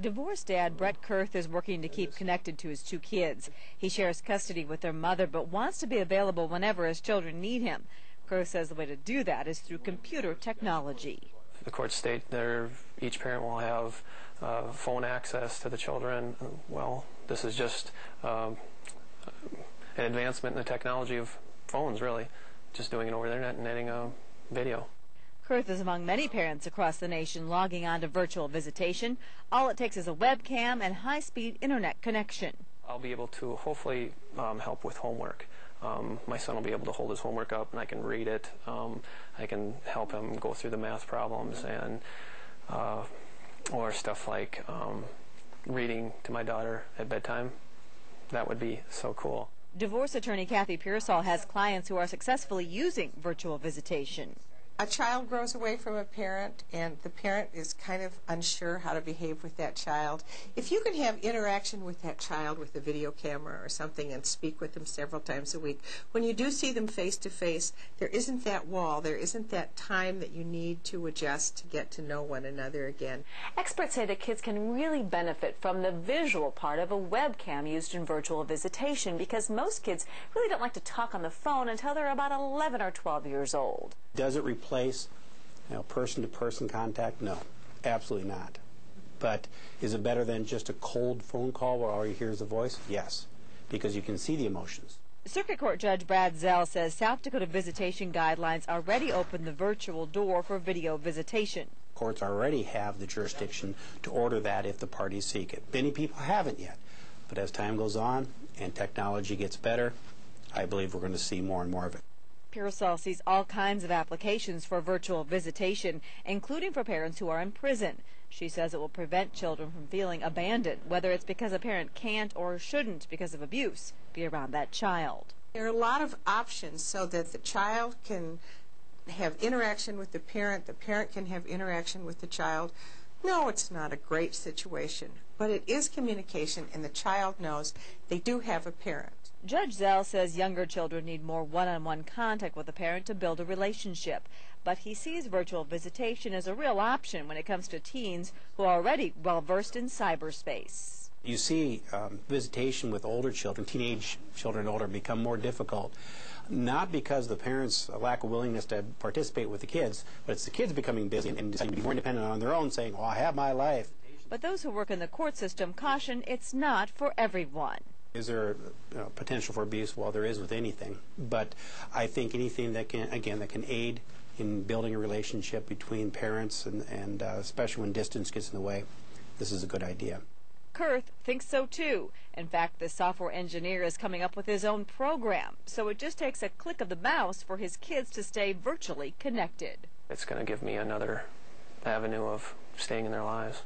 Divorced dad Brett Kurth is working to keep connected to his two kids. He shares custody with their mother but wants to be available whenever his children need him. Kurth says the way to do that is through computer technology. The courts state each parent will have phone access to the children. Well, this is just an advancement in the technology of phones, really. Just doing it over the internet and netting a video. Kurth is among many parents across the nation logging on to virtual visitation. All it takes is a webcam and high-speed internet connection. I'll be able to hopefully help with homework. My son will be able to hold his homework up and I can read it. I can help him go through the math problems and or stuff like reading to my daughter at bedtime. That would be so cool. Divorce attorney Kathy Pearsall has clients who are successfully using virtual visitation. A child grows away from a parent, and the parent is kind of unsure how to behave with that child. If you can have interaction with that child with a video camera or something and speak with them several times a week, when you do see them face to face, there isn't that wall, there isn't that time that you need to adjust to get to know one another again. Experts say that kids can really benefit from the visual part of a webcam used in virtual visitation because most kids really don't like to talk on the phone until they're about 11 or 12 years old. Does it replace person-to-person contact? No, absolutely not. But is it better than just a cold phone call where all you hear is the voice? Yes, because you can see the emotions. Circuit Court Judge Brad Zell says South Dakota visitation guidelines already open the virtual door for video visitation. Courts already have the jurisdiction to order that if the parties seek it. Many people haven't yet, but as time goes on and technology gets better, I believe we're going to see more and more of it. Pearsall sees all kinds of applications for virtual visitation, including for parents who are in prison. She says it will prevent children from feeling abandoned, whether it's because a parent can't or shouldn't, because of abuse, be around that child. There are a lot of options so that the child can have interaction with the parent can have interaction with the child. No, it's not a great situation, but it is communication, and the child knows they do have a parent. Judge Zell says younger children need more one-on-one contact with a parent to build a relationship, but he sees virtual visitation as a real option when it comes to teens who are already well-versed in cyberspace. You see visitation with older children, teenage children and older, become more difficult, not because of the parents' lack of willingness to participate with the kids, but it's the kids becoming busy and deciding to be more independent on their own, saying, well, I have my life. But those who work in the court system caution it's not for everyone. Is there potential for abuse? Well, there is with anything, but I think anything that can aid in building a relationship between parents and especially when distance gets in the way, this is a good idea. Kurth thinks so too. In fact, the software engineer is coming up with his own program, so it just takes a click of the mouse for his kids to stay virtually connected. It's going to give me another avenue of staying in their lives.